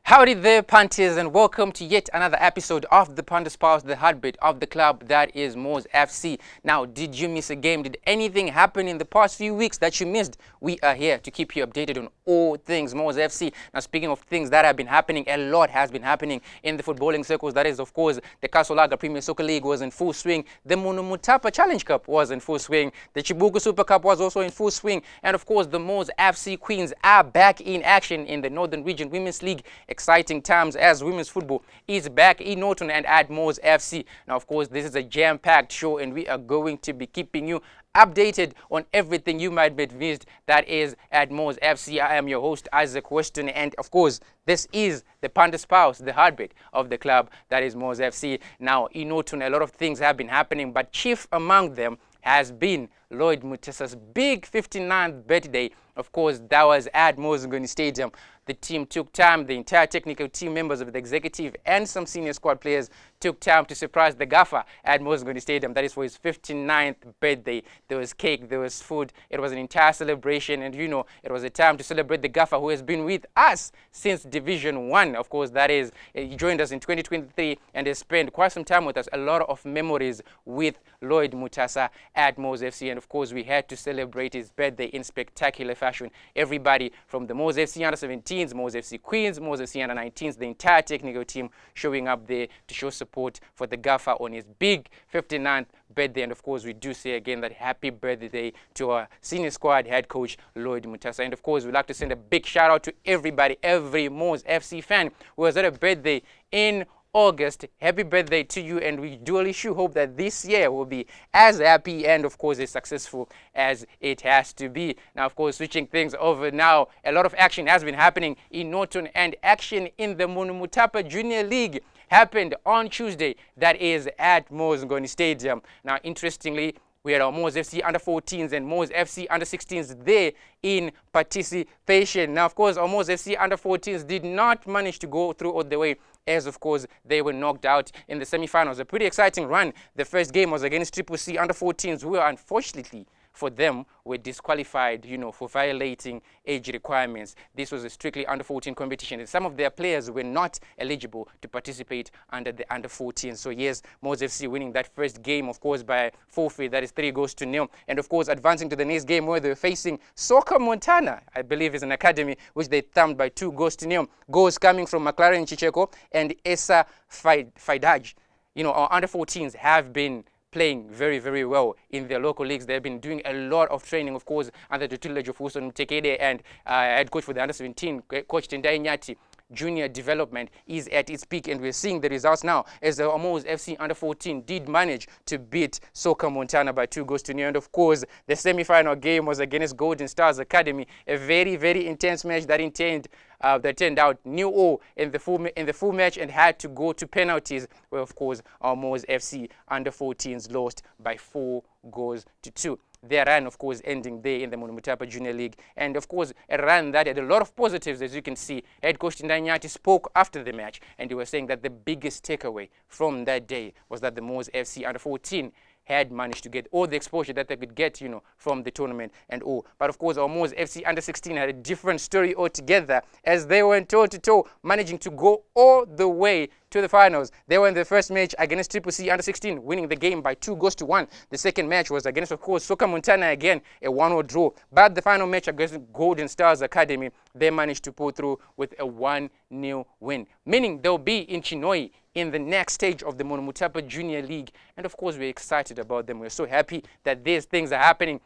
Howdy there, Punters, and welcome to yet another episode of the Punters Pulse, the heartbeat of the club that is MWOS FC. Now, did you miss a game? Did anything happen in the past few weeks that you missed? We are here to keep you updated on all things MWOS FC. Now, speaking of things that have been happening, a lot has been happening in the footballing circles. That is, of course, the Kasolaga Premier Soccer League was in full swing. The Munhumutapa Challenge Cup was in full swing. The Chibuku Super Cup was also in full swing. And, of course, the MWOS FC Queens are back in action in the Northern Region Women's League. Exciting times as women's football is back in Norton and at MWOS FC. Now, of course, this is a jam-packed show, and we are going to be keeping you updated on everything you might have missed that is at MWOS FC. I am your host, Isaac Weston, and of course, this is the Punters Pulse, the heartbeat of the club that is MWOS FC. Now, in Norton, a lot of things have been happening, but chief among them has been Lloyd Mutasa's big 59th birthday. Of course, that was at Munhumutapa Stadium. The team took time, the entire technical team, members of the executive and some senior squad players took time to surprise the gaffer at Munhumutapa Stadium. That is for his 59th birthday. There was cake, there was food. It was an entire celebration, and you know, it was a time to celebrate the gaffer who has been with us since Division 1. Of course, that is, he joined us in 2023 and has spent quite some time with us. A lot of memories with Lloyd Mutasa at MWOS FC, and of course, we had to celebrate his birthday in spectacular fashion. Everybody from the MWOS FC Under-17s, MWOS FC Queens, MWOS FC Under-19s, the entire technical team showing up there to show support for the gaffer on his big 59th birthday. And of course, we do say again that happy birthday to our senior squad head coach Lloyd Mutasa. And of course, we'd like to send a big shout out to everybody, every MWOS FC fan who was at a birthday in August. Happy birthday to you, and we duly sure hope that this year will be as happy and of course as successful as it has to be. Now, of course, switching things over now, a lot of action has been happening in Norton, and action in the Munhumutapa Junior League happened on Tuesday. That is at Munhumutapa Stadium. Now, interestingly, we had our MWOS FC Under-14s and MWOS FC Under-16s there in participation. Now, of course, our MWOS FC Under-14s did not manage to go through all the way, as of course they were knocked out in the semi-finals. A pretty exciting run. The first game was against Triple C Under-14s, who were unfortunately for them were disqualified, you know, for violating age requirements. This was a strictly under-14 competition, and some of their players were not eligible to participate under the under-14. So yes, MWOS FC winning that first game, of course, by forfeit. That is 3-0. And of course, advancing to the next game where they were facing Soccer Montana, I believe is an academy, which they thumped by 2-0. Goals coming from McLaren Chicheko and Esa Faidaj. You know, our under-14s have been playing very, very well in their local leagues. They've been doing a lot of training, of course, under the tutelage of Uson Mtekede and head coach for the under-17, Coach Tendai Nyati. Junior development is at its peak, and we're seeing the results now as the MWOS FC Under-14 did manage to beat Soccer Montana by 2-0. And of course, the semi-final game was against Golden Stars Academy, a very, very intense match that turned out nil-all in the full match and had to go to penalties, where of course our MWOS FC Under-14s lost by 4-2. Their run, of course, ending there in the Munhumutapa Junior League. And, of course, a run that had a lot of positives, as you can see. Head coach Tindanyati spoke after the match, and he was saying that the biggest takeaway from that day was that the MWOS FC Under-14 had managed to get all the exposure that they could get, you know, from the tournament and all. But of course, our MWOS FC Under-16 had a different story altogether, as they went toe-to-toe, managing to go all the way to the finals. They were in the first match against Triple C Under-16, winning the game by 2-1. The second match was against, of course, Soccer Montana again, a 1-1 draw. But the final match against Golden Stars Academy, they managed to pull through with a 1-0 win, meaning they'll be in Chinhoyi in the next stage of the Munhumutapa Junior League. And of course, we're excited about them. We're so happy that these things are happening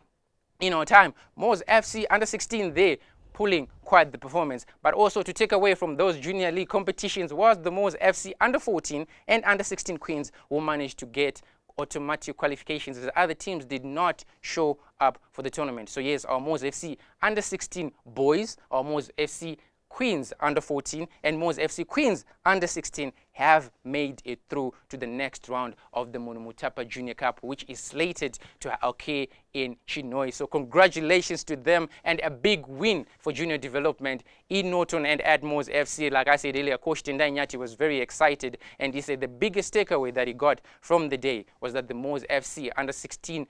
in our time. MWOS FC Under-16 there pulling quite the performance. But also to take away from those junior league competitions was the MWOS FC Under-14 and Under-16 Queens, who managed to get automatic qualifications as other teams did not show up for the tournament. So yes, our MWOS FC Under-16 boys, our MWOS FC Queens Under-14 and MWOS FC Queens Under-16 have made it through to the next round of the Munhumutapa Junior Cup, which is slated to occur in Chinhoyi. So congratulations to them, and a big win for junior development in Norton and at MWOS FC. Like I said earlier, Coach Tendai Nyati was very excited, and he said the biggest takeaway that he got from the day was that the MWOS FC Under-16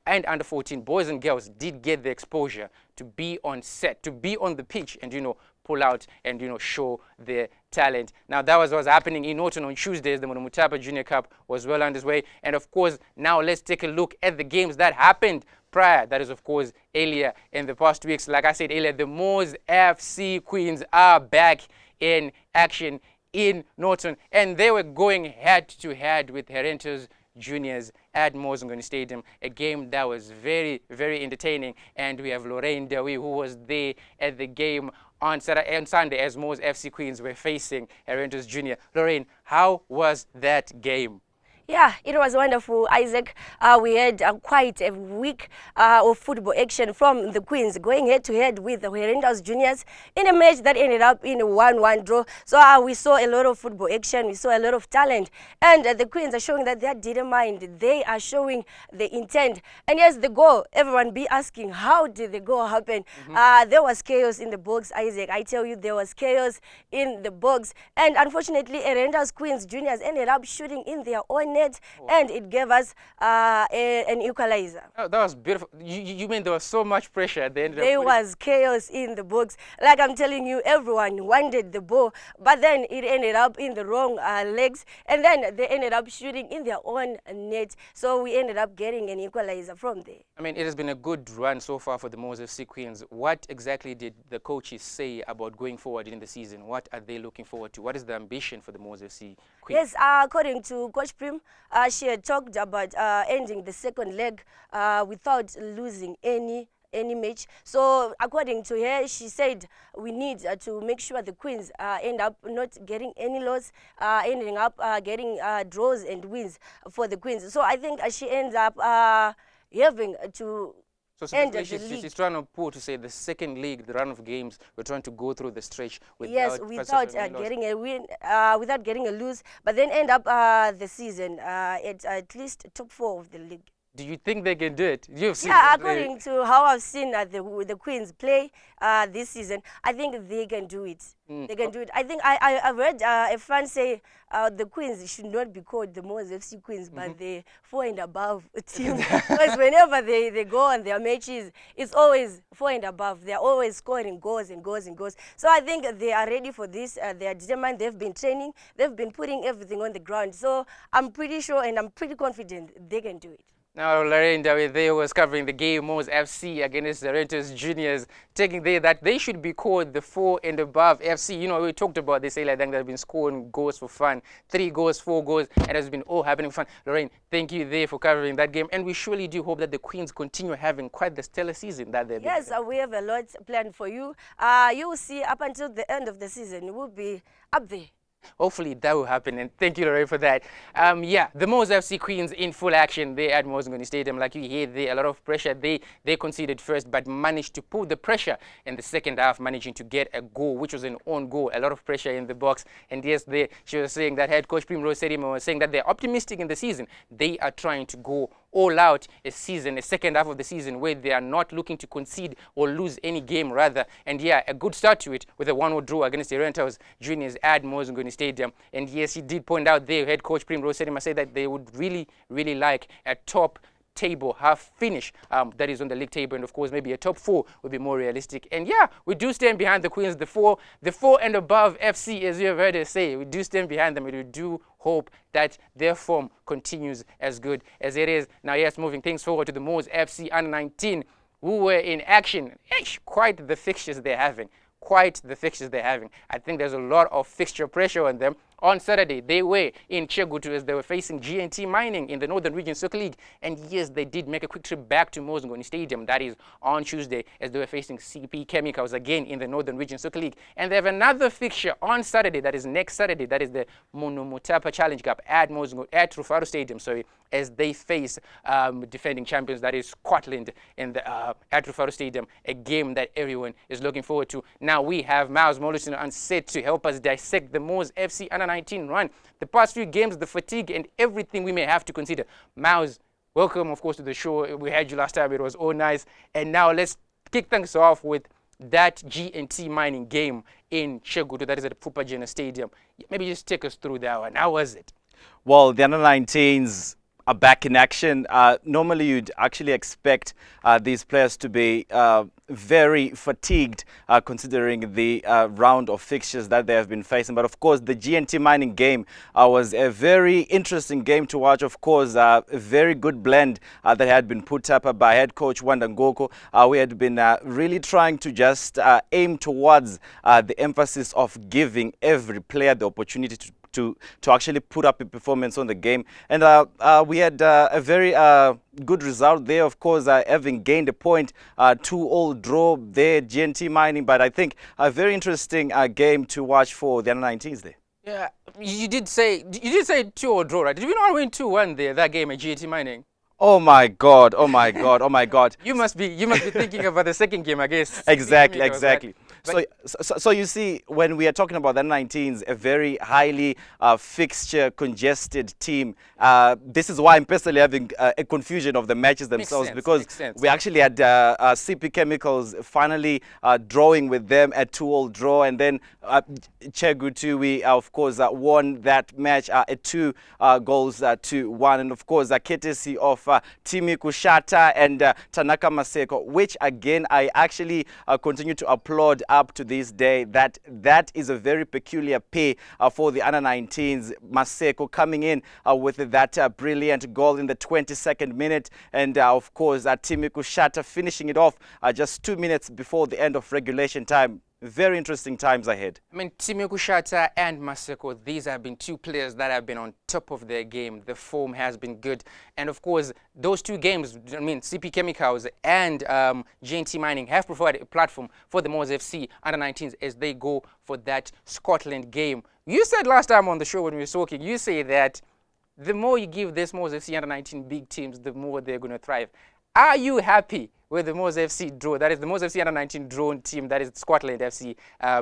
and Under-14 boys and girls did get the exposure to be on set, to be on the pitch and, you know, pull out and, show their talent. Now, that was what was happening in Norton on Tuesdays. The Munhumutapa Junior Cup was well on its way. And, of course, now let's take a look at the games that happened prior. That is, of course, earlier in the past weeks. Like I said earlier, the MWOS FC Queens are back in action in Norton, and they were going head-to-head with Herenta's Juniors at MWOS Stadium, a game that was very, very entertaining. And we have Lorraine Dewi, who was there at the game on Saturday and Sunday as MWOS FC Queens were facing Herenta's Junior. Lorraine, how was that game? Yeah, it was wonderful, Isaac. We had quite a week of football action from the Queens, going head-to-head with the Herenta's Juniors in a match that ended up in a 1-1 draw. So we saw a lot of football action, we saw a lot of talent, and the Queens are showing that they didn't mind. They are showing the intent. And yes, the goal, everyone be asking, how did the goal happen? There was chaos in the box, Isaac. I tell you, there was chaos in the box. And unfortunately, Herenta's Queens Juniors ended up shooting in their own net, and it gave us an equalizer. Oh, that was beautiful. You mean there was so much pressure at the end? There was chaos in the box. Like I'm telling you, everyone wanted the ball, but then it ended up in the wrong legs, and then they ended up shooting in their own net. So we ended up getting an equalizer from there. I mean, it has been a good run so far for the MWOS FC Queens. What exactly did the coaches say about going forward in the season? What are they looking forward to? What is the ambition for the MWOS FC Queens? Yes, according to Coach Prim, she had talked about ending the second leg without losing any match. So according to her, she said we need to make sure the Queens end up not getting any loss, ending up getting draws and wins for the Queens. So I think she ends up having to end the league. She's trying to pull to say the second league, the run of games, we're trying to go through the stretch without getting a win, without getting a lose, but then end up the season at least top 4 of the league. Do you think they can do it? Yeah, according to how I've seen the Queens play this season, I think they can do it. They can do it. I think I've heard a fan say the Queens should not be called the MWOS FC Queens, but the 4 and above team. Because whenever they go on their matches, it's always 4 and above. They're always scoring goals and goals and goals. So I think they are ready for this. They are determined. They've been training. They've been putting everything on the ground. So I'm pretty sure and I'm pretty confident they can do it. Now, Lorraine Dawe there was covering the game MWOS FC against the Herenta's Juniors, taking there that they should be called the 4 and above FC. We talked about this earlier. I think they've been scoring goals for fun, 3 goals, 4 goals, and it's been all happening for fun. Lorraine, thank you there for covering that game, and we surely do hope that the Queens continue having quite the stellar season that they've been. Yes, we have a lot planned for you. You will see up until the end of the season, we'll be up there. Hopefully that will happen, and thank you, Lorraine, for that. Yeah, the MWOS FC Queens in full action there at MWOS Stadium. Like you hear there, a lot of pressure. They conceded first, but managed to pull the pressure in the second half, managing to get a goal, which was an own goal. A lot of pressure in the box. And yes, she was saying that head coach Rufaro Stadium was saying that they're optimistic in the season. They are trying to go all out a second half of the season where they are not looking to concede or lose any game rather. And yeah, a good start to it with a 1-1 draw against the Herenta's Juniors at MWOS Stadium. And yes, he did point out there, head coach Rufaro Stadium said that they would really, really like a top table half finish that is on the league table, and of course maybe a top 4 would be more realistic. And yeah, we do stand behind the Queens, the 4 and above FC, as you have heard us say. We do stand behind them, and we do hope that their form continues as good as it is. Now yes, moving things forward to the MWOS FC under 19, who were in action. Quite the fixtures they're having. I think there's a lot of fixture pressure on them. On Saturday, they were in Chegutu as they were facing G&T Mining in the Northern Region Soccer League. And yes, they did make a quick trip back to MWOS Stadium. That is on Tuesday as they were facing CP Chemicals again in the Northern Region Soccer League. And they have another fixture on Saturday, that is next Saturday, that is the Munhumutapa Challenge Cup at Rufaro Stadium, as they face defending champions, that is Scottland, at Rufaro Stadium, a game that everyone is looking forward to. Now we have Miles Mollison on set to help us dissect the MWOS FC under 19 run, the past few games, the fatigue, and everything we may have to consider. Miles, welcome, of course, to the show. We had you last time. It was all nice. And now let's kick things off with that G&T Mining game in Chegutu, that is at Pupajena Stadium. Maybe just take us through that one. How was it? Well, the under-19s are back in action. Normally, you'd actually expect these players to be very fatigued considering the round of fixtures that they have been facing. But of course, the GNT Mining game was a very interesting game to watch. Of course, a very good blend that had been put up by head coach Wanda Ngoko. We had been really trying to just aim towards the emphasis of giving every player the opportunity to actually put up a performance on the game. And we had a very good result there, of course, having gained a point, 2-2 draw there, GNT Mining. But I think a very interesting game to watch for the under-19s there. Yeah, you did say 2-2 draw, right? Did we not win 2-1 there, that game at GNT Mining? Oh my God! Oh my God! Oh my God! You must be thinking about the second game, I guess. Exactly, Chemicals, exactly. right? So you see, when we are talking about the 19s, a very highly fixture congested team. This is why I'm personally having a confusion of the matches themselves, because we actually had CP Chemicals finally drawing with them at 2-2 draw, and then Chegu we of course won that match at 2-1, and of course courtesy of Timi Kushata and Tanaka Maseko, which again I actually continue to applaud up to this day. That is a very peculiar pay for the under-19s. Maseko coming in with that brilliant goal in the 22nd minute, and of course Timi Kushata finishing it off just 2 minutes before the end of regulation time. Very interesting times ahead. I mean, Timi Kushata and Maseko, these have been two players that have been on top of their game. The form has been good. And of course, those two games, I mean, CP Chemicals and GNT Mining have provided a platform for the MWOS FC under-19s as they go for that Scotland game. You said last time on the show when we were talking, you say that the more you give this MWOS FC under-19 big teams, the more they're going to thrive. Are you happy with the MWOS FC draw? That is the MWOS FC under-19 drawn team, that is Scottland FC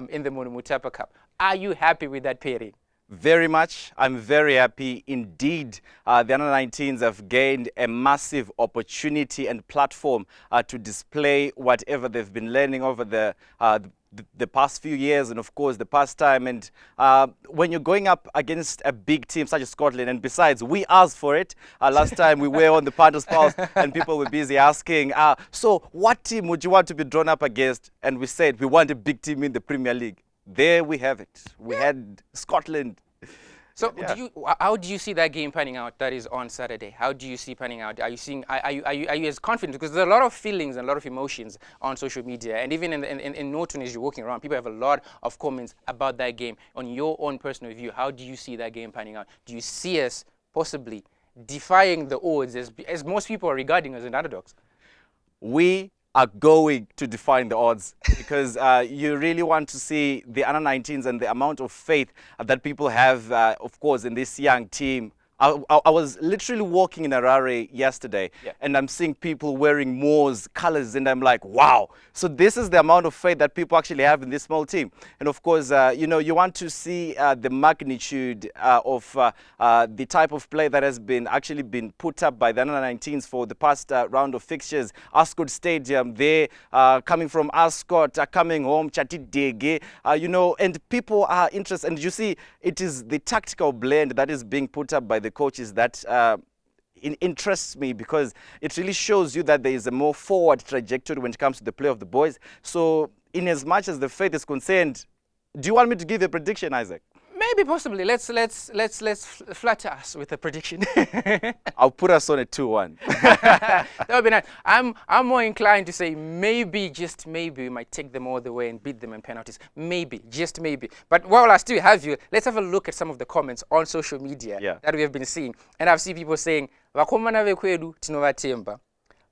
in the Munhumutapa Cup. Are you happy with that pairing? Very much. I'm very happy indeed. The under-19s have gained a massive opportunity and platform to display whatever they've been learning over the past few years, and of course the past time. And when you're going up against a big team such as Scotland, and besides we asked for it last time we were on the Punters Pulse and people were busy asking, so what team would you want to be drawn up against? And we said we want a big team in the Premier League. There we have it. We had Scotland. So how do you see that game panning out that is on Saturday? How do you see panning out? Are you as confident? Because there's a lot of feelings and a lot of emotions on social media, and even in Norton as you're walking around, people have a lot of comments about that game. On your own personal view, how do you see that game panning out? Do you see us possibly defying the odds as most people are regarding us as underdogs? We are going to defy the odds, because you really want to see the under-19s and the amount of faith that people have, of course, in this young team. I was literally walking in Harare yesterday, and I'm seeing people wearing MWOS colors, and I'm like, wow. So this is the amount of faith that people actually have in this small team. And of course, you know, you want to see the magnitude of the type of play that has been actually been put up by the under-19s for the past round of fixtures. Scottland Stadium, they coming from Ascot, coming home, Chatidege, you know, and people are interested. And you see, it is the tactical blend that is being put up by the coaches that interests me, because it really shows you that there is a more forward trajectory when it comes to the play of the boys. So in as much as the faith is concerned, do you want me to give a prediction, Isaac? Maybe, possibly. Let's flatter us with a prediction. I'll put us on a 2-1. That would be nice. I'm more inclined to say maybe, just maybe, we might take them all the way and beat them in penalties. Maybe, just maybe. But while I still have you, let's have a look at some of the comments on social media that we have been seeing. And I've seen people saying, "Vakomana vekwedu tinovatemba.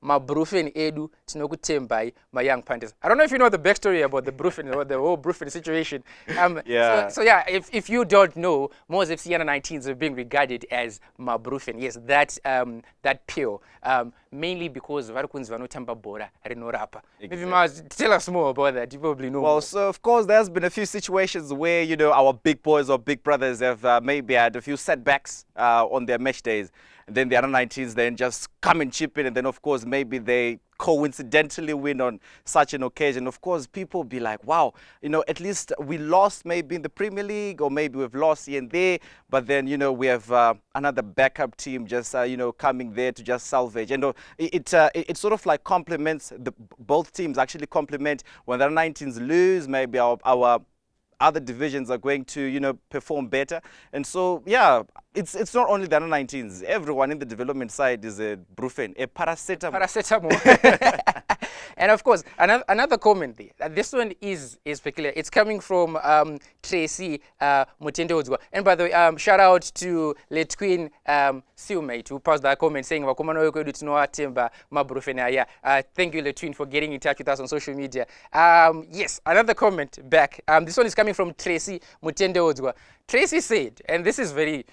Mabrufen edu tinokutembai, my young Punters." I don't know if you know the backstory about the Brufen or the whole Brufen situation. So yeah, if you don't know, MWOS FC under-19s are being regarded as Mabrufen. Yes, that pure. Mainly because Varukunz Vanotamba Bora Renorapa. Maybe Maz, tell us more about that. You probably know. Well, more. so of course there's been a few situations where, you know, our big boys or big brothers have maybe had a few setbacks on their match days. and then the under-19s then just come and chip in, and then of course maybe they coincidentally win on such an occasion. Of course, people be like, wow, at least we lost maybe in the Premier League, or maybe we've lost here and there, but then, we have another backup team just, coming there to just salvage. And it sort of like complements, both teams actually complement. When the 19s lose, maybe our other divisions are going to, perform better. And so, yeah, it's not only the under 19s. Everyone in the development side is a brufen, a paracetamol. Paracetamol. And of course, another comment there. This one is peculiar. It's coming from Tracy Mutendeodzwa. And by the way, shout out to late Queen Siumate, who passed that comment saying, thank you, Letwin, for getting in touch with us on social media. Yes, another comment back. This one is coming from Tracy Mutendeodzwa. Tracy said, and this is very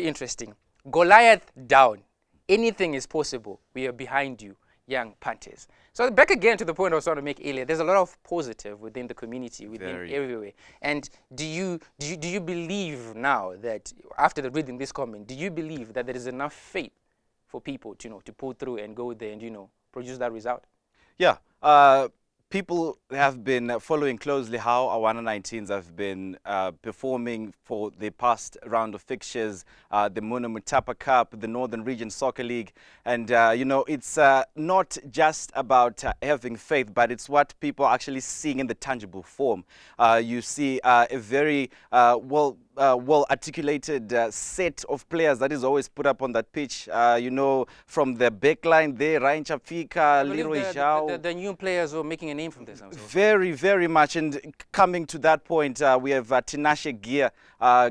interesting, Goliath down. Anything is possible. We are behind you, young Punters. So back again to the point I was trying to make earlier, there's a lot of positive within the community, within everywhere. And do you believe now that, after reading this comment, do you believe that there is enough faith for people to pull through and go there and produce that result? Yeah. People have been following closely how our under-19s have been performing for the past round of fixtures, the Munhumutapa Cup, the Northern Region Soccer League. And, it's not just about having faith, but it's what people are actually seeing in the tangible form. You see a very well-articulated set of players that is always put up on that pitch. From the back line there, Ryan Chapika, Leroy Zhao. The new players who are making a name from this. Very, very much. And coming to that point, we have Tinashe Gear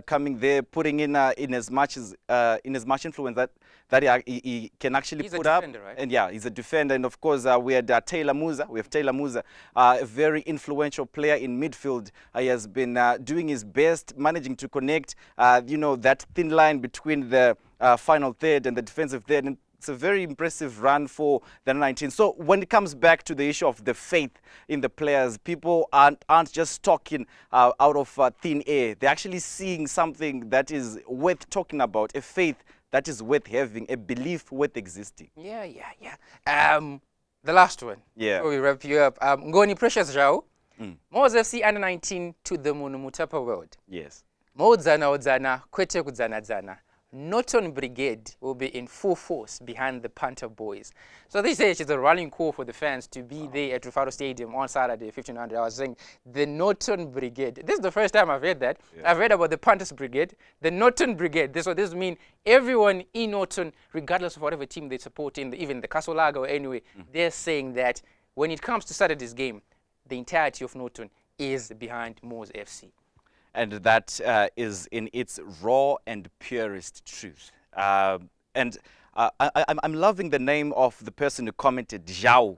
coming there, putting in as much influence that he can actually put up. Defender, right? And yeah, he's a defender. And of course, we had Taylor Musa. We have Taylor Musa, a very influential player in midfield. He has been doing his best, managing to connect, that thin line between the final third and the defensive third. And it's a very impressive run for the 19. So when it comes back to the issue of the faith in the players, people aren't just talking out of thin air. They're actually seeing something that is worth talking about, a faith that is worth having, a belief worth existing. Yeah. The last one. Yeah. Before we wrap you up, Ngoni Precious Zhao, MWOS FC under 19 to the Munhumutapa world. Yes. Modzana, kwete kudzana. Norton Brigade will be in full force behind the Panther boys. So this is a rallying call for the fans to be there at Rufaro Stadium on Saturday, 1500. I was saying the Norton Brigade. This is the first time I've heard that. Yeah. I've read about the Punters Brigade, the Norton Brigade. This means everyone in Norton, regardless of whatever team they support, even the Castle Lager or anyway, they're saying that when it comes to Saturday's game, the entirety of Norton is behind MWOS FC. And that is in its raw and purest truth. I'm loving the name of the person who commented, Zhao.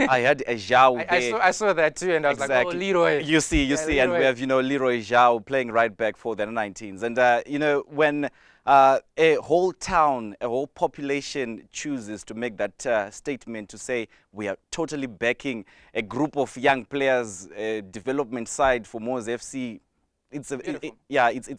I had a Zhao there. I saw that too, and I was like, oh, Leroy. You see, Leroy. And we have, Leroy Zhao playing right back for the 19s. And, when a whole town, a whole population chooses to make that statement to say, we are totally backing a group of young players, development side for MWOS FC, it's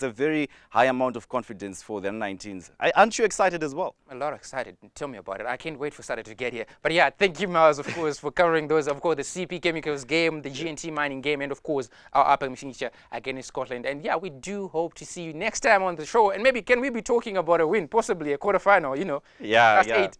a very high amount of confidence for the 19s. Aren't you excited as well? A lot excited. Tell me about it. I can't wait for Saturday to get here. But yeah, thank you, Miles, of course, for covering those. Of course, the CP Chemicals game, the GNT mining game, and of course, our upcoming fixture against Scotland. And yeah, we do hope to see you next time on the show. And maybe can we be talking about a win, possibly a quarterfinal? Last 8.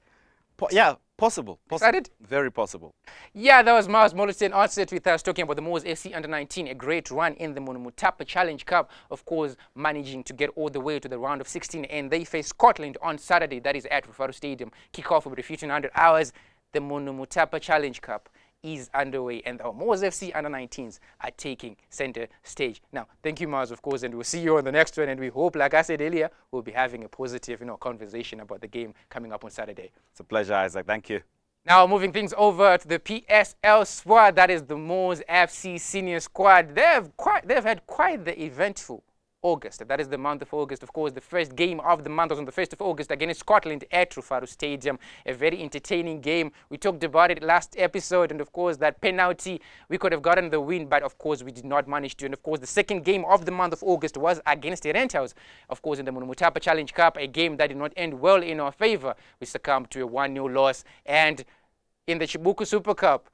Possible. Excited? Very possible. Yeah, that was Miles Molliston on set with us talking about the MWOS FC under 19, a great run in the Munhumutapa Challenge Cup, of course, managing to get all the way to the round of 16, and they face Scotland on Saturday. That is at Rufaro Stadium. Kick-off will be 1500 hours. The Munhumutapa Challenge Cup is underway, and our MWOS FC under 19s are taking center stage. Now, thank you, Miles, of course, and we'll see you on the next one. And we hope, like I said earlier, we'll be having a positive, conversation about the game coming up on Saturday. It's a pleasure, Isaac. Thank you. Now, moving things over to the PSL squad, that is the MWOS FC senior squad. They've had quite the eventful August. That is the month of August. Of course, the first game of the month was on the 1st of August against Scotland at Rufaro Stadium. A very entertaining game. We talked about it last episode, and of course, that penalty, we could have gotten the win, but of course, we did not manage to. And of course, the second game of the month of August was against Rentals, of course, in the Munhumutapa Challenge Cup, a game that did not end well in our favor. We succumbed to a 1-0 loss. And in the Chibuku Super Cup,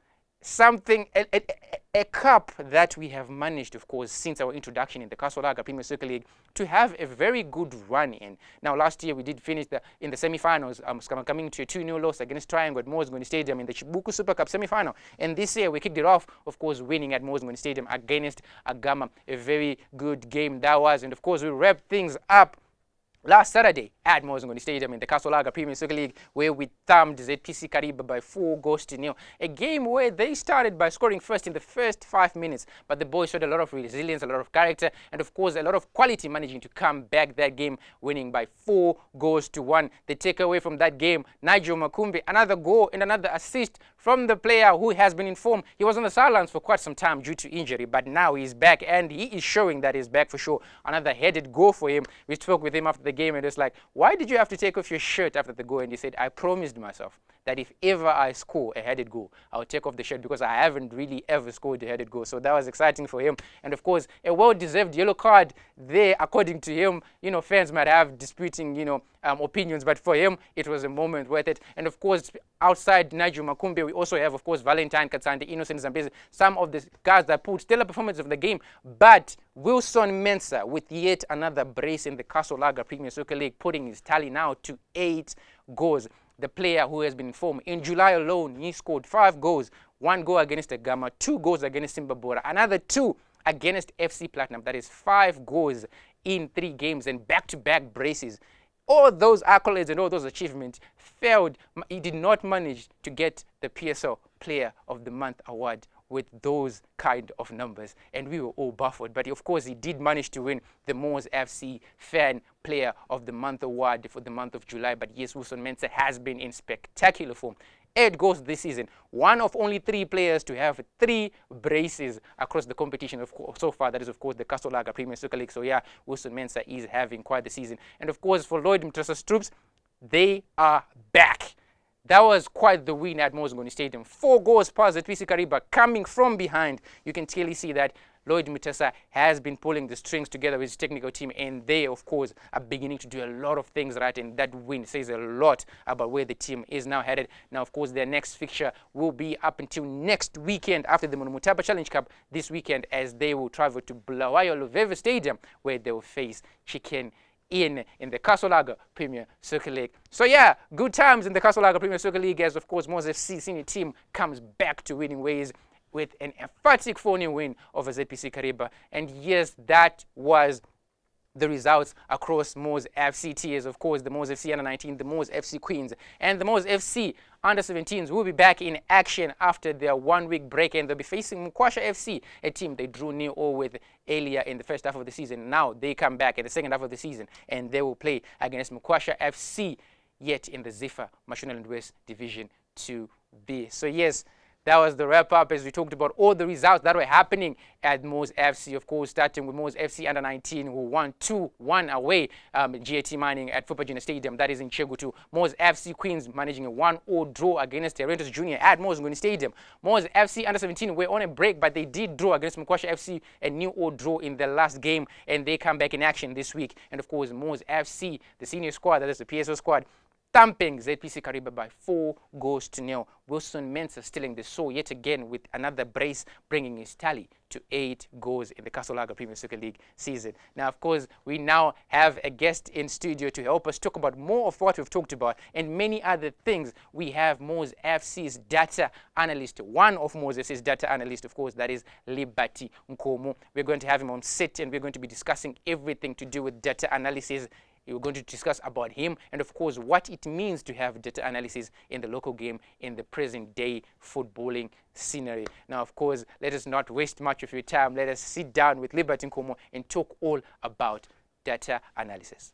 a cup that we have managed, of course, since our introduction in the Kasolaga Premier Soccer League to have a very good run in. Now, last year we did finish in the semi-finals, coming to a 2-0 loss against Triangle at Mozgoni Stadium in the Chibuku Super Cup semi-final. And this year we kicked it off, of course, winning at Mozgoni Stadium against Agama. A very good game that was. And of course, we wrapped things up last Saturday at Mozgoni Stadium in the Kasolaga Premier Soccer League, where we thumped ZPC Kariba by 4-0. A game where they started by scoring first in the first 5 minutes, but the boys showed a lot of resilience, a lot of character, and of course a lot of quality, managing to come back that game, winning by 4-1. The takeaway from that game, Nigel Makumbi, another goal and another assist from the player who has been informed he was on the sidelines for quite some time due to injury, but now he's back and he is showing that he's back for sure. Another headed goal for him. We spoke with him after the game and it's like, why did you have to take off your shirt after the goal? And he said, I promised myself that if ever I score a headed goal, I'll take off the shirt because I haven't really ever scored a headed goal. So that was exciting for him. And of course, a well-deserved yellow card there, according to him. You know, fans might have disputing, opinions, but for him, it was a moment worth it. And of course, outside Nigel Makumbi, we also have, of course, Valentine Katsande, Innocent Zambezi, some of the guys that put stellar performance of the game. But Wilson Mensah, with yet another brace in the Kasolaga Premier Soccer League, putting his tally now to 8 goals. The player who has been informed, in July alone, he scored 5 goals, 1 goal against Agama, 2 goals against Simbabora, another 2 against FC Platinum. That is 5 goals in 3 games and back-to-back braces. All those accolades and all those achievements failed. He did not manage to get the PSL Player of the Month award with those kind of numbers, and we were all baffled. But of course, he did manage to win the MWOS FC Fan Player of the Month award for the month of July. But yes, Wilson Mensah has been in spectacular form. 8 goals this season, one of only 3 players to have 3 braces across the competition so far. That is, of course, the Kasolaga Premier Soccer League. So yeah, Wilson Mensah is having quite the season. And of course, for Lloyd Mutasa's troops, they are back. That was quite the win at Mozgoni Stadium. 4 goals past ZPC Kariba, coming from behind. You can clearly see that Lloyd Mutasa has been pulling the strings together with his technical team, and they, of course, are beginning to do a lot of things right, and that win says a lot about where the team is now headed. Now, of course, their next fixture will be up until next weekend after the Munhumutapa Challenge Cup this weekend, as they will travel to Bulawayo Luveve Stadium, where they will face Chicken in the Kasolaga Premier Soccer League. So yeah, good times in the Kasolaga Premier Soccer League, as of course MWOS FC senior team comes back to winning ways with an emphatic 4-0 win over ZPC Kariba. And yes, that was the results across MWOS FC tiers. Of course, the MWOS FC Under-19, the MWOS FC Queens, and the MWOS FC Under-17s will be back in action after their 1-week break, and they'll be facing Mkwasha FC, a team they drew 0-0 with earlier in the first half of the season. Now they come back in the second half of the season, and they will play against Mkwasha FC, yet in the ZIFA Mashonaland West Division 2B. So yes, that was the wrap-up as we talked about all the results that were happening at MWOS FC. Of course, starting with MWOS FC Under-19, who won 2-1 away GAT Mining at Fupa Junior Stadium, that is in Chegutu. MWOS FC Queens managing a 1-0 draw against Rentals Junior at Mozgoni Stadium. MWOS FC Under-17 were on a break, but they did draw against Mkwasha FC, a 0-0 draw in the last game, and they come back in action this week. And of course, MWOS FC, the senior squad, that is the PSO squad, thumping ZPC Kariba by 4-0. Wilson Mensah stealing the show yet again with another brace, bringing his tally to 8 goals in the Kasolaga Premier Soccer League season. Now, of course, we now have a guest in studio to help us talk about more of what we've talked about and many other things. We have MWOS FC's data analyst, one of MWOS FC's data analysts, of course, that is Liberty Nkomo. We're going to have him on set, and we're going to be discussing everything to do with data analysis. We're going to discuss about him and, of course, what it means to have data analysis in the local game in the present-day footballing scenery. Now, of course, let us not waste much of your time. Let us sit down with Liberty Nkomo and talk all about data analysis.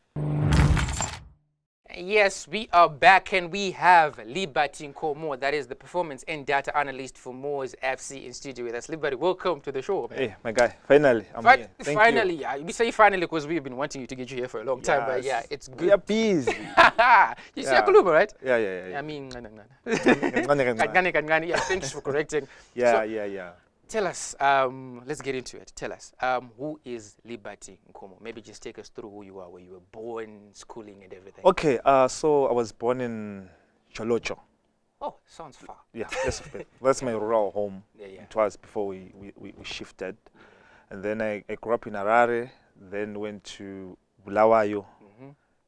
Yes, we are back and we have Liberty Nkomo, that is the performance and data analyst for MWOS FC in studio with us. Liberty, welcome to the show, man. Hey, my guy, finally, I'm here. Thank Finally, you. yeah, we say finally because we've been wanting you to get you here for a long time, but yeah, Yes. it's good. We are busy. You see Akuluba, right? Yeah. I mean, Yeah, yeah, thanks for correcting. yeah. Tell us, let's get into it. Tell us, who is Liberty Nkomo? Maybe just take us through who you are, where you were born, schooling, and everything. Okay, so I was born in Cholocho. Oh, sounds far. Yeah, that's my rural home. Yeah. It was before we shifted. And then I grew up in Harare, then went to Bulawayo,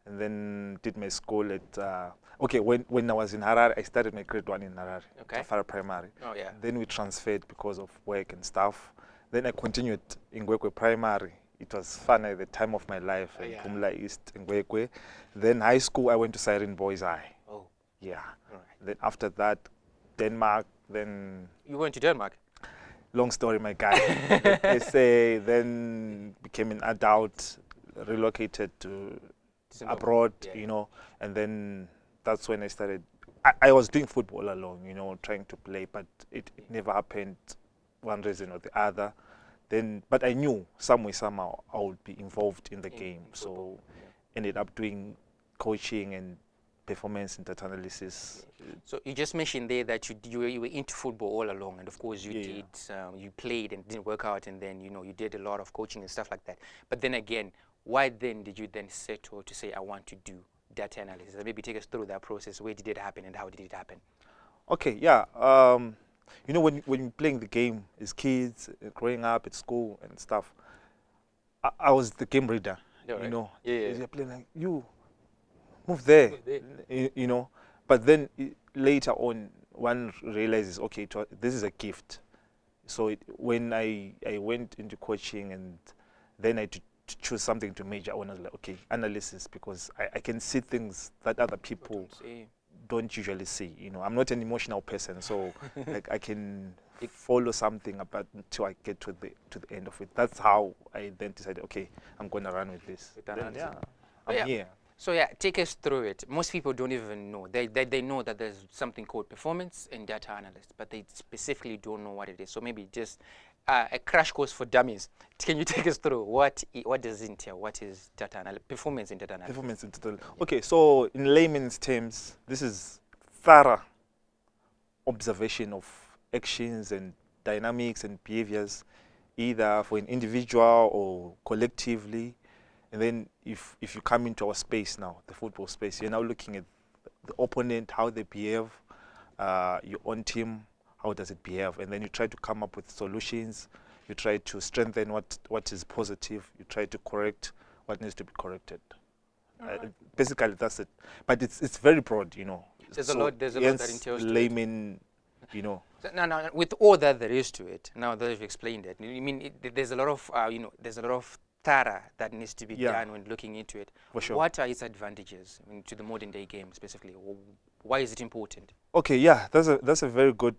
and then did my school at, when I was in Harare, I started my grade 1 in Harare, Okay. Rufaro Primary. Oh, yeah. Then we transferred because of work and stuff. Then I continued in Ngwekwe Primary. It was fun at the time of my life in Yeah. Pumla East in Ngwekwe. Then high school, I went to Siren Boys High. Oh, Yeah. all right. Then after that, Denmark, then You went to Denmark? long story, my guy. They say then became an adult, relocated to Zimbabwe. abroad, Yeah. and then that's when I started. I was doing football alone, trying to play, but it never happened, one reason or the other. Then, but I knew somehow I would be involved in the game, in so football, ended up doing coaching and performance and data analysis. So you just mentioned there that you were into football all along, and of course you Yeah. did. You played and it didn't work out, and then you did a lot of coaching and stuff like that. But then again, why then did you then settle to say I want to do data analysis? And maybe take us through that process. Where did it happen, and how did it happen? Okay, yeah. When you're playing the game as kids, growing up at school and stuff, I was the game reader. Yeah, right. Yeah. Yeah. You're playing like you move there, Move there. But then later on, one realizes, okay, this is a gift. So when I went into coaching and then I had to choose something to major on, I was like, okay, analysis, because I can see things that other people don't usually see. I'm not an emotional person, so like I can follow something about until I get to the end of it. That's how I then decided, okay, I'm gonna run with this. With Then, analysis. I'm Yeah. here. So yeah, take us through it. Most people don't even know. They know that there's something called performance and data analyst, but they specifically don't know what it is. So maybe just a crash course for dummies. Can you take us through what does it entail? What is data analysis? Performance and data analysis. Performance in total. Okay, so in layman's terms, this is thorough observation of actions and dynamics and behaviors, either for an individual or collectively. And then if you come into our space now, the football space, you're now looking at the opponent, how they behave, your own team, how does it behave, and then you try to come up with solutions. You try to strengthen what is positive. You try to correct what needs to be corrected. Basically, that's it. But it's very broad, There's a lot that entails to it. layman, So, now, with all that there is to it, now that you've explained it, I mean, there's a lot of, there's a lot of thorough that needs to be done when looking into it. For sure. What are its advantages to the modern day game specifically? Why is it important? Okay, yeah, that's a very good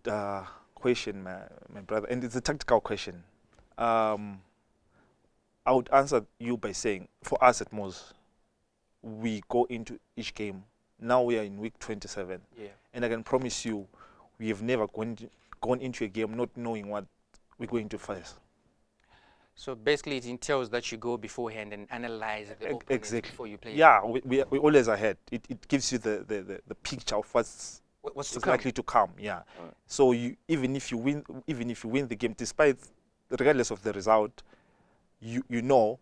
question, my brother, and it's a tactical question. I would answer you by saying, for us at MWOS, we go into each game. Now we are in week 27, and I can promise you, we have never gone into a game not knowing what we're going to face. So basically, it entails that you go beforehand and analyze the opponents before you play. Yeah, we always ahead. It gives you the picture of what's to come. likely to come. Yeah. So even if you win the game, despite regardless of the result, you know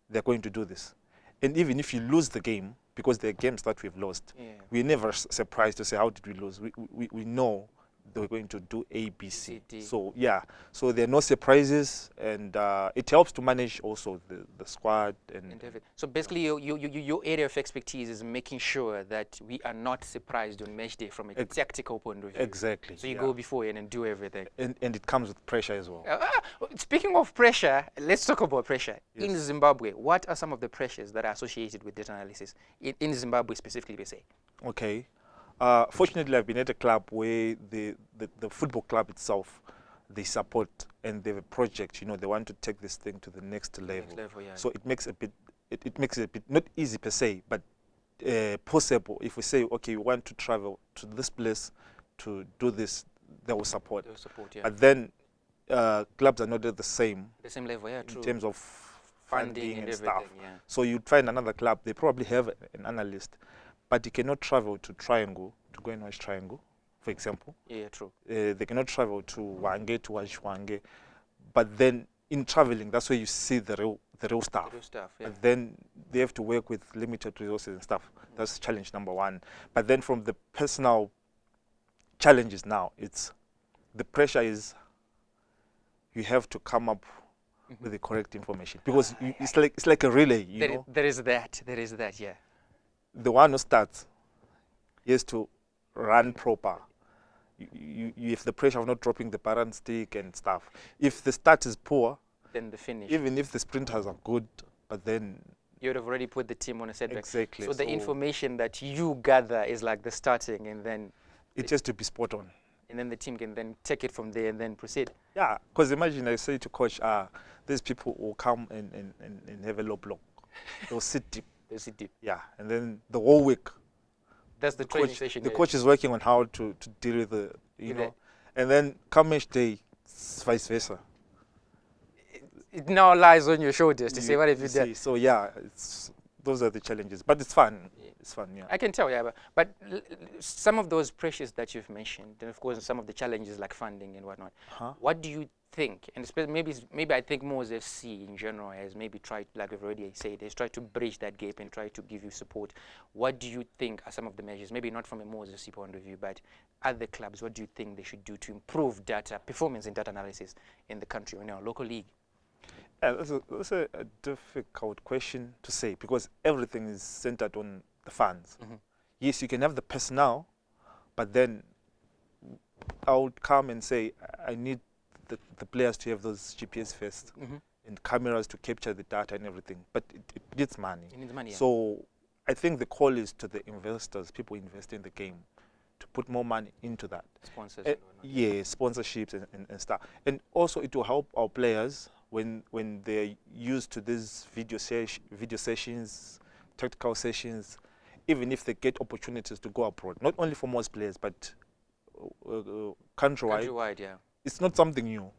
they're going to do this. And even if you lose the game, because there are games that we've lost, we're never surprised to say, how did we lose? We know they're going to do A, B, C. So yeah, so there are no surprises, and it helps to manage also the squad and everything. So basically, your area of expertise is making sure that we are not surprised on match day from a tactical point of view. Exactly. So you go beforehand and do everything. And it comes with pressure as well. Speaking of pressure, let's talk about pressure. In Zimbabwe, what are some of the pressures that are associated with data analysis? In Zimbabwe specifically, we say. Okay. Fortunately, I've been at a club where the football club itself, they support and they have a project. They want to take this thing to the next level. So it makes it a bit not easy per se, but possible. If we say, okay, we want to travel to this place to do this, they will support. Yeah. But then clubs are not at the same level, yeah, true. in terms of funding and stuff. Yeah. So you'd find another club, they probably have an analyst, but you cannot travel to Triangle to go and watch Triangle, for example. Yeah, true. They cannot travel to Wange to watch Wange. But then in traveling, that's where you see the real stuff. The real stuff, yeah. But then they have to work with limited resources and stuff. That's challenge number one. But then from the personal challenges now, it's the pressure is you have to come up with the correct information, because it's like a relay. You know, there is that, yeah. The one who starts, he has to run proper. You have the pressure of not dropping the parent stick and stuff. If the start is poor, then the finish. even if the sprinters are good, but then you would have already put the team on a setback. Exactly. So the information that you gather is like the starting, and then it has to be spot on. And then the team can then take it from there and then proceed. Yeah, because imagine I say to coach, these people will come and have a low block. They'll sit deep. They'll sit deep. Yeah, and then the whole week, that's the training session. The coach is working on how to deal with the, you know, and then come match day, it's vice versa. It now lies on your shoulders to say what have you done. So yeah, those are the challenges, but it's fun. Yeah. It's fun, yeah. I can tell, yeah, but some of those pressures that you've mentioned, and of course some of the challenges like funding and whatnot. What do you think? And maybe I think MWOS FC in general has maybe tried, like we've already said, has tried to bridge that gap and try to give you support. What do you think are some of the measures? Maybe not from a MWOS FC point of view, but other clubs. What do you think they should do to improve performance in data analysis in the country or in our local league? Yeah, that's a difficult question to say, because everything is centered on the funds. Yes, you can have the personnel, but then I would come and say, I need the players to have those GPS first and cameras to capture the data and everything. But it needs money. It needs money, yeah. So I think the call is to the investors, people investing in the game, to put more money into that. Sponsors. Yeah, sponsorships and stuff. And also it will help our players when they're used to these video sessions, tactical sessions, even if they get opportunities to go abroad, not only for most players, but countrywide. Countrywide, yeah. It's not something new.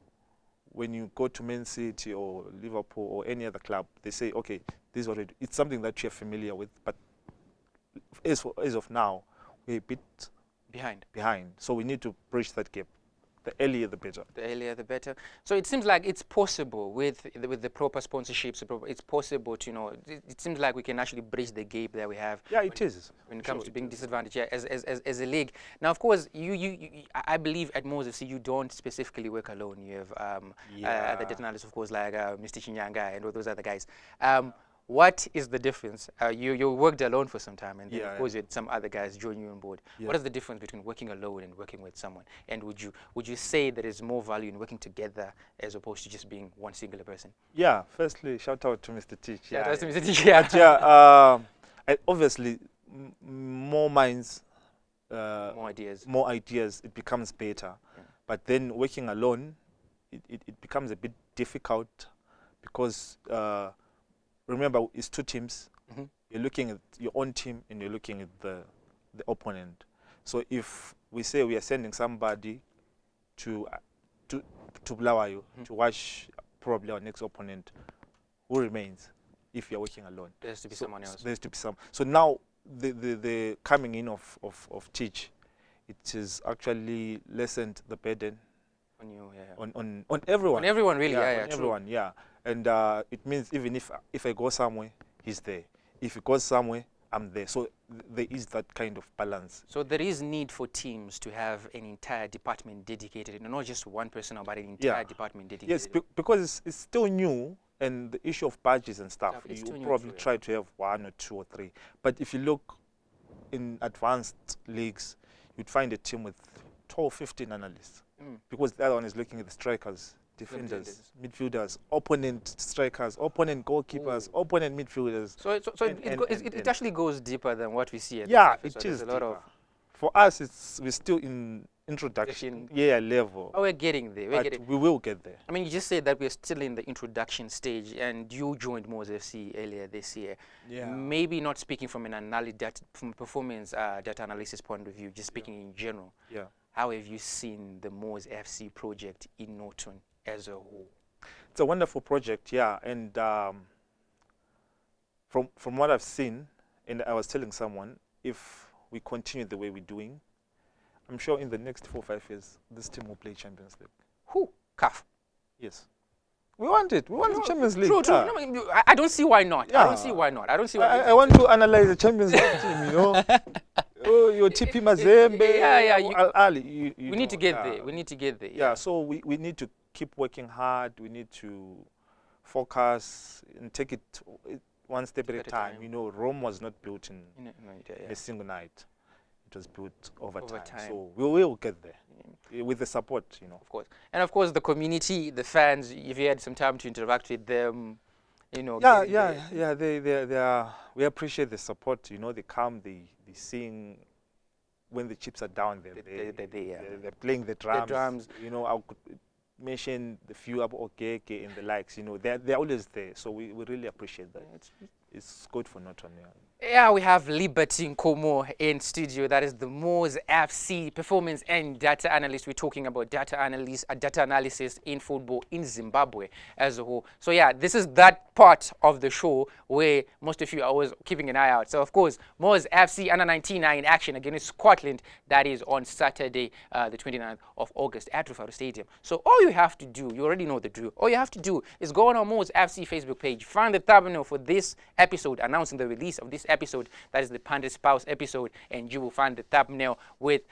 When you go to Man City or Liverpool or any other club, they say, okay, this is what we do. It's something that you're familiar with, but as of now, we're a bit behind. So we need to bridge that gap. The earlier the better. The earlier the better. So it seems like it's possible with the proper sponsorships. It's possible to, you know, it seems like we can actually bridge the gap that we have. Yeah, it is. When it comes to being disadvantaged, yeah, as a league. Now, of course, I believe at MWOS FC you don't specifically work alone. You have the data analysts, of course, like Mr. Chinyanga and all those other guys. What is the difference? You worked alone for some time, and then of course you had some other guys join you on board. Yeah. What is the difference between working alone and working with someone? And would you say there is more value in working together as opposed to just being one singular person? Yeah. Firstly, shout out to Mr. Teach. Shout out to Mr. Teach. Yeah. But yeah. Obviously, more minds, more ideas. It becomes better. Yeah. But then working alone, it becomes a bit difficult because. Remember, it's two teams. You're looking at your own team and you're looking at the opponent. So if we say we are sending somebody to Bulawayo to watch probably our next opponent, who remains if you're working alone? There has to be someone else. There has to be some. So now the coming in of Teach, it has actually lessened the burden on you, on everyone. On everyone, really, on everyone, yeah. And it means even if I go somewhere, he's there. If he goes somewhere, I'm there. So there is that kind of balance. So there is need for teams to have an entire department dedicated, not just one person, but an entire department dedicated. Yes, because it's still new, and the issue of badges and stuff, you probably try to have 1 or 2 or 3. But if you look in advanced leagues, you'd find a team with 12, 15 analysts. Because the other one is looking at the strikers, defenders, midfielders, opponent strikers, opponent goalkeepers, opponent midfielders. So it actually goes deeper than what we see. It is. A lot of. For us, we're still in introduction level. Oh, we're getting there. But we will get there. I mean, you just said that we're still in the introduction stage, and you joined MWOS FC earlier this year. Yeah. Maybe not speaking from from a performance data analysis point of view, just speaking in general. Yeah. How have you seen the MWOS FC project in Norton as a whole? It's a wonderful project, yeah. And from what I've seen, and I was telling someone, if we continue the way we're doing, I'm sure in the next 4 or 5 years, this team will play Champions League. Who? CAF. Yes. We want it. We want the Champions League. True. Yeah. No, I don't see why not. I don't see why not. I want to analyze the Champions League team, you know. Oh, your TP Mazembe. We need to get there. We need to get there. Yeah, so we need to keep working hard. We need to focus and take it one step at a time. You know, Rome was not built in a single night. It was built over time. So we will get there with the support, you know. Of course. And of course, the community, the fans, if you had some time to interact with them, you know. Yeah. They are. We appreciate the support. You know, they come, they sing. When the chips are down, they're playing the drums. You know, I could mention the few Abu Okeke and the likes. You know, they're always there. So we really appreciate that. It's good for Norton. Yeah, we have Liberty Nkomo in studio. That is the MWOS FC performance and data analyst. We're talking about data analysis in football in Zimbabwe as a whole. So yeah, this is that part of the show where most of you are always keeping an eye out. So of course, MWOS FC under 19 are in action against Scotland. That is on Saturday, the 29th of August at Rufaro Stadium. So all you have to do, you already know the drill. All you have to do is go on our MWOS FC Facebook page, find the thumbnail for this episode announcing the release of this episode, that is the Punters Spouse episode, and you will find the thumbnail with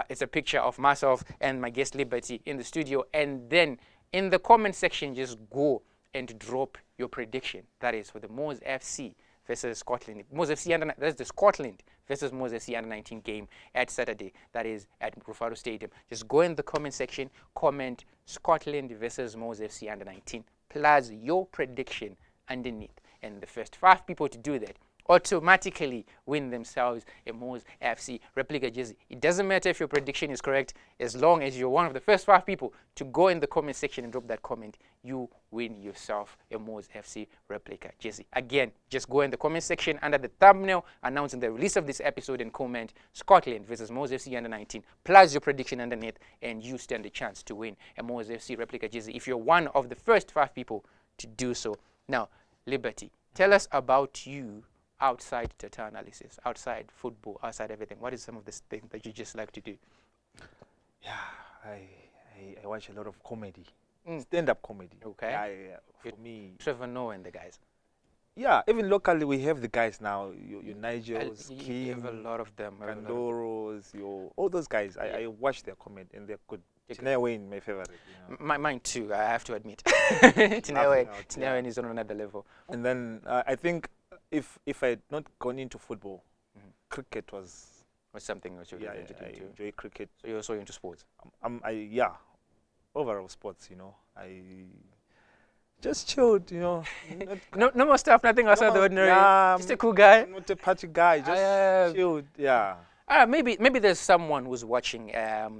it's a picture of myself and my guest Liberty in the studio. And then in the comment section, just go and drop your prediction. That is for the MWOS FC versus Scotland. MWOS FC that's the Scotland versus MWOS FC under 19 game at Saturday. That is at Rufaro Stadium. Just go in the comment section, comment Scotland versus MWOS FC under 19 plus your prediction underneath. And the first 5 people to do that automatically win themselves a MWOS FC replica jersey. It doesn't matter if your prediction is correct, as long as you're one of the first 5 people to go in the comment section and drop that comment, you win yourself a MWOS FC replica jersey. Again, just go in the comment section under the thumbnail announcing the release of this episode and comment Scotland versus MWOS FC under 19 plus your prediction underneath, and you stand a chance to win a MWOS FC replica jersey if you're one of the first 5 people to do so. Now, Liberty, tell us about you outside data analysis, outside football, outside everything. What is some of the things that you just like to do? Yeah, I watch a lot of comedy, stand-up comedy. Okay. For me, Trevor Noah and the guys. Yeah, even locally we have the guys now. Your Nigels, You Kim, have a lot of them. Kandoros, all those guys. I watch their comment and they're good. Tinea Wayne, my favorite. You know. Mine too, I have to admit. Tinea Wayne is on another level. And then I think if I had not gone into football, cricket was something that you I enjoy cricket. So you're also into sports? Overall sports, you know. I just chilled, you know. No more stuff, nothing outside the ordinary. Just a cool guy. Not a party guy, just chilled, yeah. Maybe there's someone who's watching.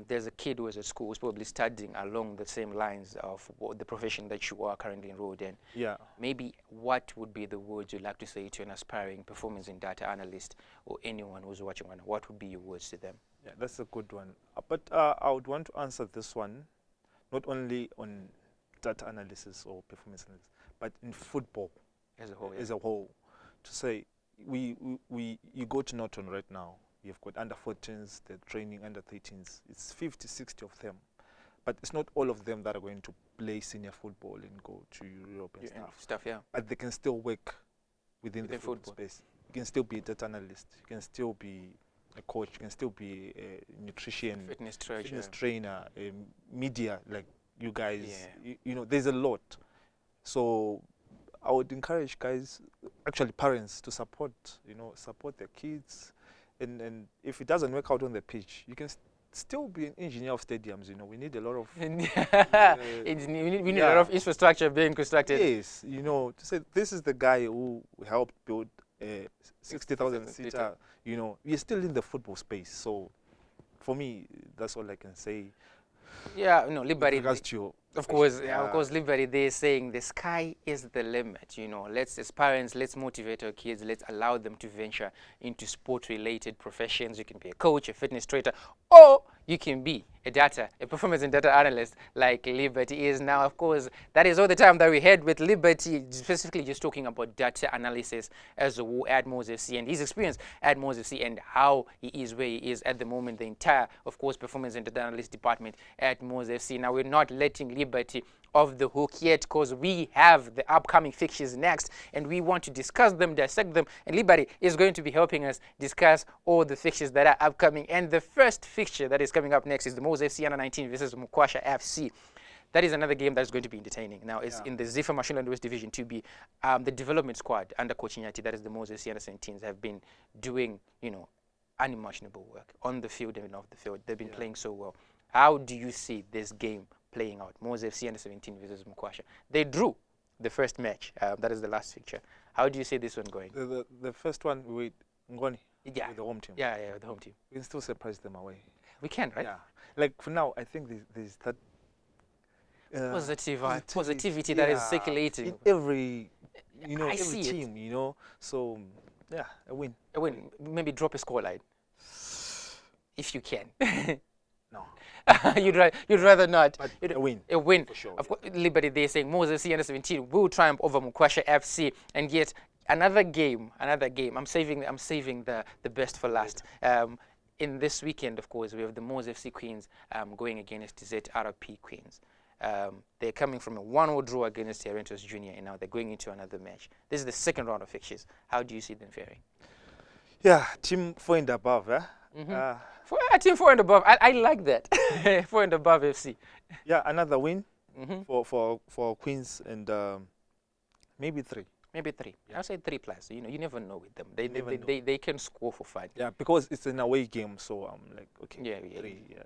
There's a kid who is at school who's probably studying along the same lines of the profession that you are currently enrolled in. Yeah. Maybe what would be the words you'd like to say to an aspiring performance and data analyst or anyone who's watching one? What would be your words to them? Yeah, that's a good one. But I would want to answer this one, not only on data analysis or performance analysis, but in football as a whole. Yeah. As a whole, to say you go to Norton right now. You've got under 14s, they're training under 13s. It's 50, 60 of them. But it's not all of them that are going to play senior football and go to Europe and stuff. Yeah. But they can still work within the football space. You can still be a data analyst. You can still be a coach. You can still be a nutrition, fitness trainer, media, like you guys. Yeah. You know, there's a lot. So I would encourage guys, actually parents, to support their kids. And if it doesn't work out on the pitch, you can still be an engineer of stadiums. You know, we need a lot of we need a lot of infrastructure being constructed. Yes, you know, to say this is the guy who helped build a 60,000 seater. You know, we're still in the football space, so for me, that's all I can say. Yeah, no, With Liberty. regards to your Of question. course, Liberty, they're saying the sky is the limit. Let's, as parents, let's motivate our kids. Let's allow them to venture into sport-related professions. You can be a coach, a fitness trainer, or you can be a performance and data analyst like Liberty is now. Of course, that is all the time that we had with Liberty, specifically just talking about data analysis as a war at MWOS FC and his experience at MWOS FC and how he is where he is at the moment. The entire, of course, performance and data analyst department at MWOS FC. Now, we're not letting Liberty off the hook yet because we have the upcoming fixtures next and we want to discuss them, dissect them, and Liberty is going to be helping us discuss all the fixtures that are upcoming. And the first fixture that is coming up next is the MWOS FC under 19 versus MWOS FC. That is another game that is going to be entertaining. Now, it's in the ZIFA Machine West Division 2B. The development squad under Coach Nyati, that is the MWOS FC under 17s, have been doing, unimaginable work on the field and off the field. They've been playing so well. How do you see this game playing out? MWOS FC under 17 versus MWOS. They drew the first match. That is the last fixture. How do you see this one going? The first one with Ngoni, with the home team. Yeah, the home team. We can still surprise them away. We can, right? Yeah. Like for now, I think there's that positivity that is circulating. In every, I every see team, So, yeah, a win. A win. Maybe drop a scoreline. If you can. No. you'd rather not. But a win. A win. For sure. Of course, Liberty, they're saying MWOS FC under 17 will triumph over MWOS FC, and yet another game. I'm saving the best for last. In this weekend, of course, we have the MWOS FC Queens going against ZRP Queens. They're coming from a 1-1 draw against Herentos Junior, and now they're going into another match. This is the second round of fixtures. How do you see them faring? Yeah, team 4 and above, For team 4 and above, I like that. 4 and above FC. Yeah, another win for Queens and maybe 3. Maybe 3. Yeah. I'll say 3+. You never know with them. Never know. They can score for fun. Yeah, because it's an away game, so I'm like, okay, Yeah. 3.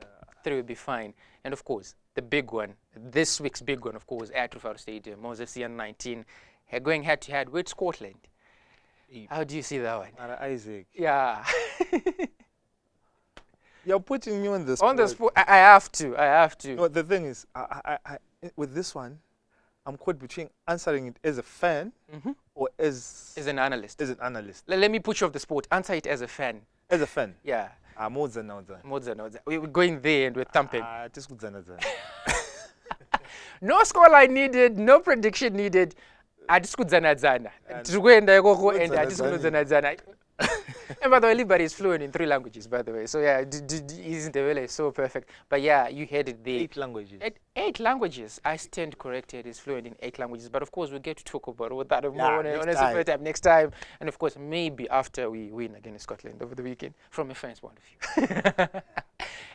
3 will be fine. And of course, the big one, this week's big one, of course, at Rufaro Stadium, MWOS FC under 19, going head-to-head with Scottland. How do you see that one? Isaac. Yeah. You're putting me on the spot. On the spot, I have to. No, the thing is, I with this one, I'm caught between answering it as a fan or as As an analyst. As an analyst. Let me put you off the spot. Answer it as a fan. As a fan. Yeah. More than now. We're going there and we're thumping. Just good than No scoreline needed, no prediction needed. Adiskudzanadzana. Tikuenda ikoko and adiskudzanadzana. And by the way, Liberty is fluent in 3 languages, by the way. So yeah, isn't really so perfect. But yeah, you heard it there. 8 languages. 8 languages. I stand corrected. He's fluent in 8 languages. But of course, we'll get to talk about all that more next time. And of course, maybe after we win against Scotland over the weekend, from a fan's point of view.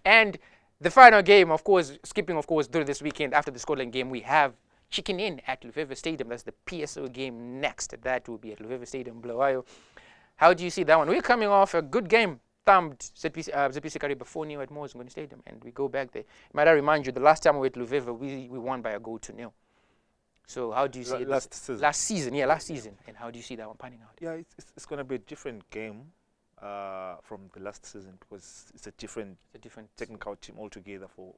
And the final game, of course, skipping, of course, during this weekend after the Scotland game, we have Chicken In at Lufeva Stadium. That's the PSO game next. That will be at Lufeva Stadium, Bulawayo. How do you see that one? We're coming off a good game, thumped ZPC Kariba 4-0 at MWOS Stadium, and we go back there. Might I remind you, the last time we were at Lufeva, we won by a goal to 0. So how do you see last season? Last season. And how do you see that one panning out? Yeah, it's going to be a different game from the last season because it's a different technical team altogether for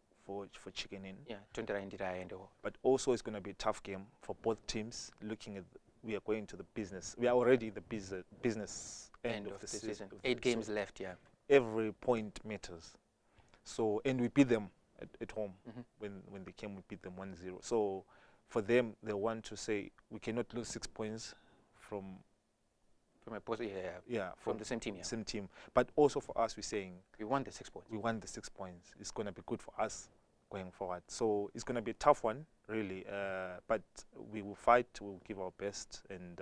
Chicken In. Yeah, 20 and all. But also it's going to be a tough game for both teams. Looking at we are going to the business. We are already in the business end of the season. 8 games left. Yeah. Every point matters. So and we beat them at home when they came. We beat them 1-0. So for them, they want to say we cannot lose 6 points from the same team. Yeah. Same team. But also for us, we're saying we won the 6 points. We won the 6 points. It's going to be good for us going forward. So it's going to be a tough one, really. But we will fight. We'll give our best. And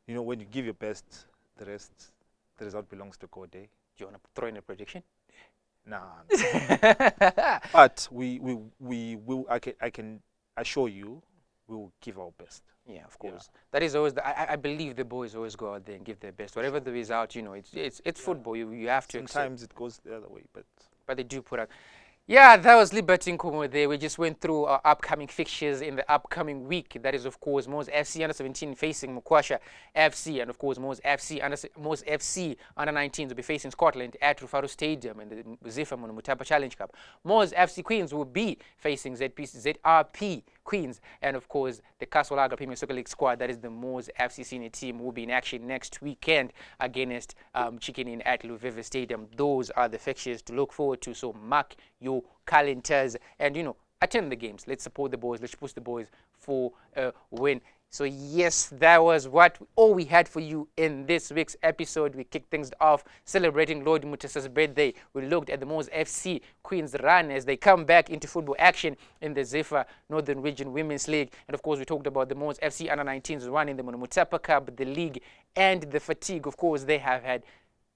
when you give your best, the result belongs to God. Eh? Do you want to throw in a prediction? Nah. But we will. I can assure you, we will give our best. Yeah, of course. Yeah. That is always. I believe the boys always go out there and give their best. Whatever the result, it's football. You have to. Sometimes it goes the other way, but they do put out. Yeah, that was Liberty Nkomo there. We just went through our upcoming fixtures in the upcoming week. That is, of course, MWOS FC under 17 facing MWOS FC, and of course, MWOS FC under 19s will be facing Scotland at Rufaro Stadium in the ZIFA Munhumutapa Challenge Cup. MWOS FC Queens will be facing ZRP Queens, and of course, the Castle Premier Soccer League squad, that is the MWOS FC senior team, will be in action next weekend against Chicken Inn at Luveve Stadium. Those are the fixtures to look forward to, so mark your calendars and, you know, attend the games. Let's support the boys. Let's push the boys for a win. So yes, that was all we had for you in this week's episode. We kicked things off celebrating Lord Mutasa's birthday. We looked at the MWOS FC Queens run as they come back into football action in the ZIFA Northern Region Women's League. And of course, we talked about the MWOS FC under 19s run in the Munhumutapa Cup, the league, and the fatigue. Of course, they have had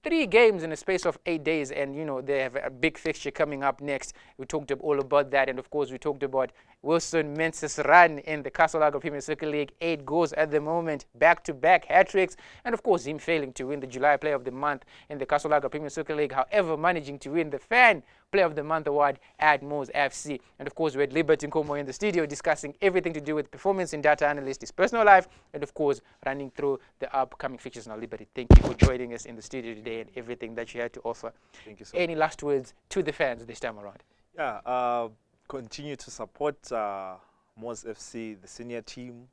3 games in a space of 8 days, and you know they have a big fixture coming up next. We talked all about that, and of course we talked about Wilson Mensah's run in the Castle Premier Soccer League, 8 goals at the moment, back-to-back hat-tricks, and of course him failing to win the July Player of the Month in the Castle Premier Soccer League, however managing to win the Fan Player of the Month award at MWOS FC. And of course we had Liberty Nkomo in the studio discussing everything to do with performance in data analyst, his personal life, and of course running through the upcoming fixtures. Now Liberty, thank you for joining us in the studio today and everything that you had to offer. Thank you so Any last words to the fans this time around? Yeah, continue to support MWOS FC, the senior team,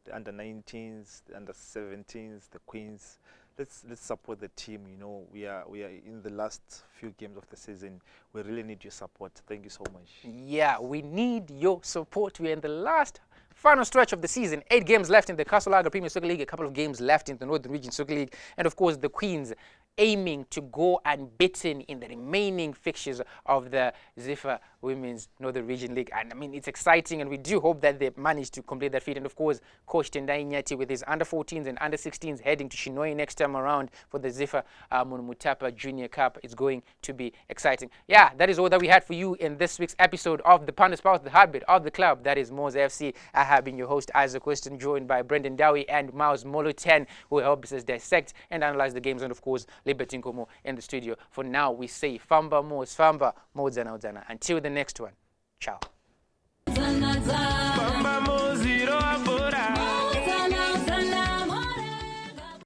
the under 19s, the under 17s, the Queens. Let's support the team. You know, we are in the last few games of the season. We really need your support. Thank you so much. Yeah, we need your support. We're in the last final stretch of the season. 8 games left in the Castle Premier Soccer League, a couple of games left in the Northern Region Soccer League, and of course the Queens aiming to go unbeaten in the remaining fixtures of the ZIFA Women's Northern Region League. And I mean, it's exciting, and we do hope that they manage to complete that feat. And of course, Coach Tendai Nyati with his under 14s and under 16s heading to Shinoy next time around for the ZIFA Munhumutapa Junior Cup. It's going to be exciting. Yeah, that is all that we had for you in this week's episode of the Punters, the heartbeat of the club. That is MWOS FC. I have been your host, Isaac Weston, joined by Brendan Dowie and Miles Molo10, who helps us dissect and analyze the games, and of course, Liberty Nkomo in the studio. For now, we say Famba Mos Famba Modzana Odzana. Until the next one, ciao.